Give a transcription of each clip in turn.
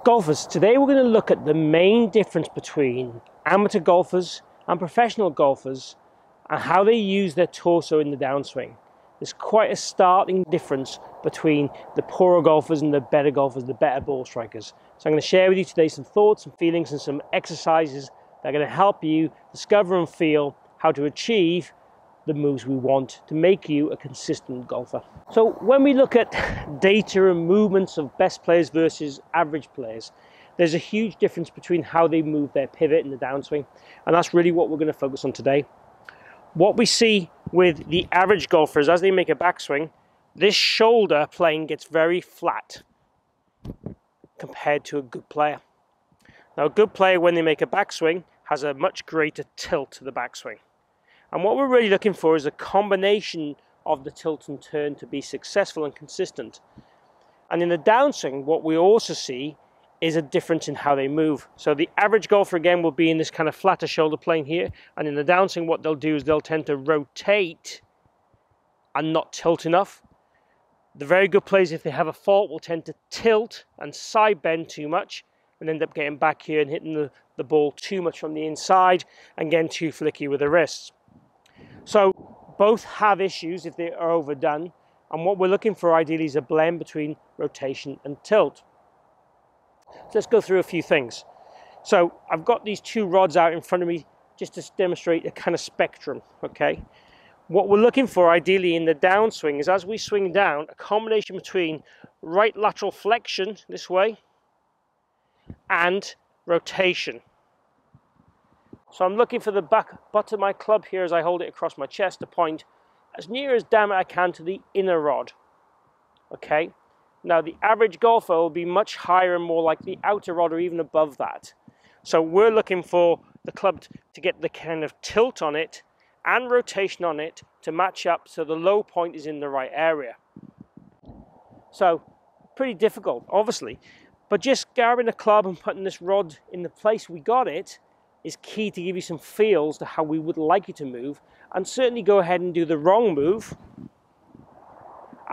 Golfers, today we're going to look at the main difference between amateur golfers and professional golfers and how they use their torso in the downswing. There's quite a startling difference between the poorer golfers and the better golfers, the better ball strikers. So I'm going to share with you today some thoughts and feelings and some exercises that are going to help you discover and feel how to achieve the moves we want to make you a consistent golfer. So when we look at data and movements of best players versus average players, there's a huge difference between how they move their pivot in the downswing, and that's really what we're going to focus on today. What we see with the average golfers as they make a backswing, this shoulder plane gets very flat compared to a good player. Now a good player, when they make a backswing, has a much greater tilt to the backswing. And what we're really looking for is a combination of the tilt and turn to be successful and consistent. And in the downswing, what we also see is a difference in how they move. So the average golfer, again, will be in this kind of flatter shoulder plane here. And in the downswing, what they'll do is they'll tend to rotate and not tilt enough. The very good players, if they have a fault, will tend to tilt and side bend too much and end up getting back here and hitting the ball too much from the inside and getting too flicky with the wrists. So both have issues if they are overdone, and what we're looking for ideally is a blend between rotation and tilt. So let's go through a few things. So I've got these two rods out in front of me just to demonstrate a kind of spectrum, okay? What we're looking for ideally in the downswing is, as we swing down, a combination between right lateral flexion this way and rotation. So I'm looking for the butt of my club here as I hold it across my chest to point as near as damn it I can to the inner rod. Okay. Now the average golfer will be much higher and more like the outer rod or even above that. So we're looking for the club to get the kind of tilt on it and rotation on it to match up so the low point is in the right area. So pretty difficult, obviously, but just grabbing the club and putting this rod in the place we got it is key to give you some feels to how we would like you to move, and certainly go ahead and do the wrong move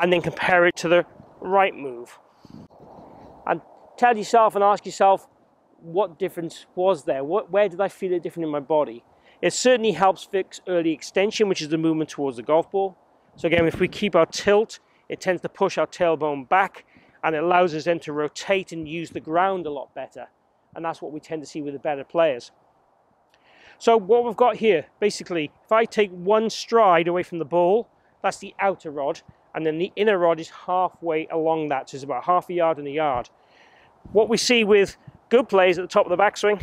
and then compare it to the right move and tell yourself and ask yourself, what difference was there? Where did I feel it different in my body? It certainly helps fix early extension, which is the movement towards the golf ball. So again, if we keep our tilt, it tends to push our tailbone back and it allows us then to rotate and use the ground a lot better, and that's what we tend to see with the better players. So what we've got here, basically, if I take one stride away from the ball, that's the outer rod, and then the inner rod is halfway along that, so it's about half a yard and a yard. What we see with good players at the top of the backswing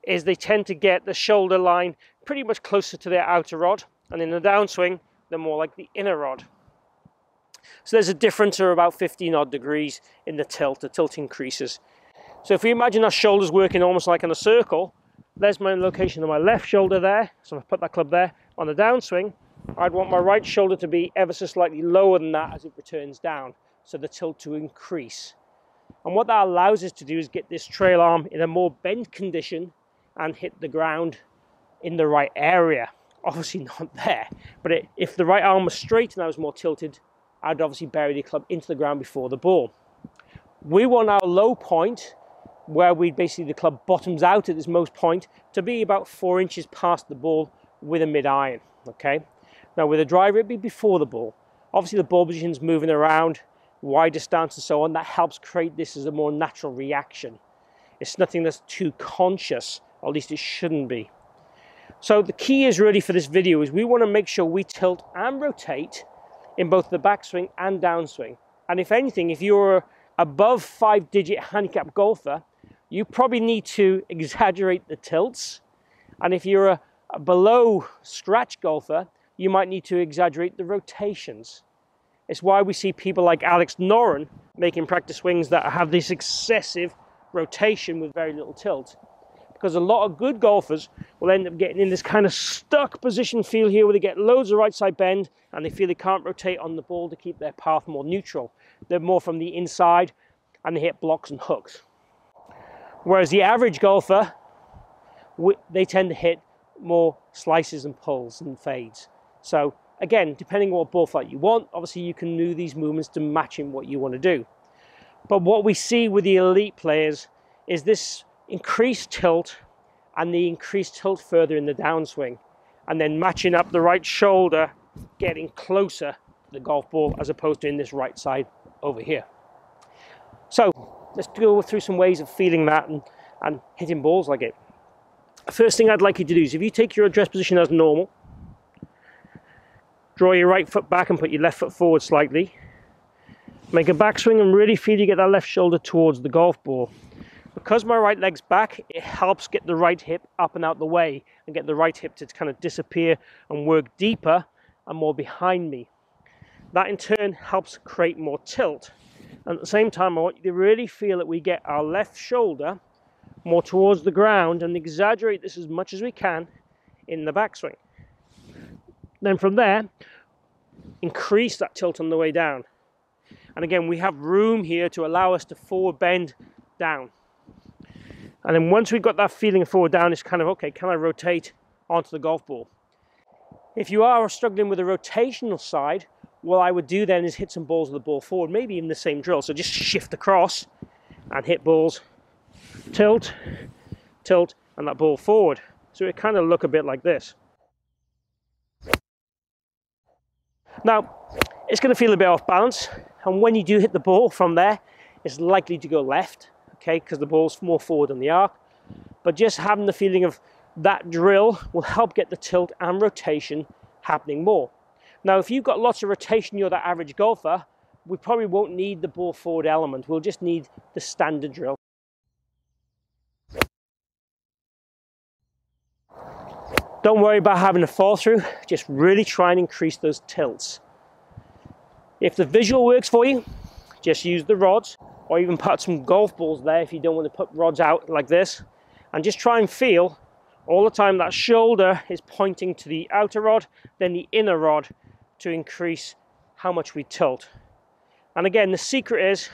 is they tend to get the shoulder line pretty much closer to their outer rod, and in the downswing, they're more like the inner rod. So there's a difference of about 15 odd degrees in the tilt increases. So if we imagine our shoulders working almost like in a circle, there's my location of my left shoulder there. So if I put that club there on the downswing, I'd want my right shoulder to be ever so slightly lower than that as it returns down, so the tilt to increase. And what that allows us to do is get this trail arm in a more bent condition and hit the ground in the right area. Obviously not there, but if the right arm was straight and I was more tilted, I'd obviously bury the club into the ground before the ball. We want our low point, where basically the club bottoms out at this most point, to be about 4 inches past the ball with a mid-iron, okay? Now with a driver, it'd be before the ball. Obviously the ball position's moving around, wider stance and so on. That helps create this as a more natural reaction. It's nothing that's too conscious, or at least it shouldn't be. So the key is really for this video is we want to make sure we tilt and rotate in both the backswing and downswing. And if anything, if you're above 5-digit handicap golfer, you probably need to exaggerate the tilts. And if you're a below scratch golfer, you might need to exaggerate the rotations. It's why we see people like Alex Noren making practice swings that have this excessive rotation with very little tilt. Because a lot of good golfers will end up getting in this kind of stuck position feel here where they get loads of right side bend and they feel they can't rotate on the ball to keep their path more neutral. They're more from the inside and they hit blocks and hooks. Whereas the average golfer, they tend to hit more slices and pulls and fades. So again, depending on what ball flight you want, obviously you can do these movements to match in what you want to do. But what we see with the elite players is this increased tilt and the increased tilt further in the downswing, and then matching up the right shoulder, getting closer to the golf ball as opposed to in this right side over here. So let's go through some ways of feeling that and hitting balls like it. First thing I'd like you to do is, if you take your address position as normal, draw your right foot back and put your left foot forward slightly. Make a backswing and really feel you get that left shoulder towards the golf ball. Because my right leg's back, it helps get the right hip up and out the way and get the right hip to kind of disappear and work deeper and more behind me. That in turn helps create more tilt. And at the same time, I want you to really feel that we get our left shoulder more towards the ground and exaggerate this as much as we can in the backswing. Then from there, increase that tilt on the way down. And again, we have room here to allow us to forward bend down. And then once we've got that feeling of forward down, it's kind of, okay, can I rotate onto the golf ball? If you are struggling with the rotational side, what I would do then is hit some balls with the ball forward, maybe even the same drill. So just shift across and hit balls, tilt, tilt, and that ball forward. So it kind of look a bit like this. Now, it's going to feel a bit off balance, and when you do hit the ball from there, it's likely to go left, okay, because the ball's more forward on the arc. But just having the feeling of that drill will help get the tilt and rotation happening more. Now, if you've got lots of rotation, you're the average golfer, we probably won't need the ball forward element. We'll just need the standard drill. Don't worry about having a fall through, just really try and increase those tilts. If the visual works for you, just use the rods, or even put some golf balls there if you don't want to put rods out like this, and just try and feel all the time that shoulder is pointing to the outer rod, then the inner rod, to increase how much we tilt. And again, the secret is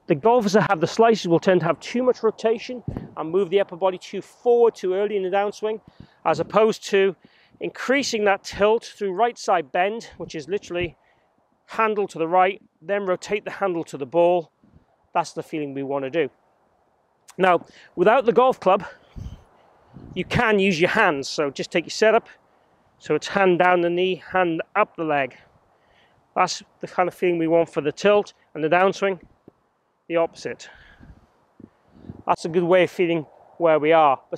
the golfers that have the slices will tend to have too much rotation and move the upper body too forward too early in the downswing, as opposed to increasing that tilt through right side bend, which is literally handle to the right, then rotate the handle to the ball. That's the feeling we want to do. Now, without the golf club, you can use your hands. So just take your setup, so it's hand down the knee, hand up the leg. That's the kind of feeling we want for the tilt, and the downswing, the opposite. That's a good way of feeling where we are. But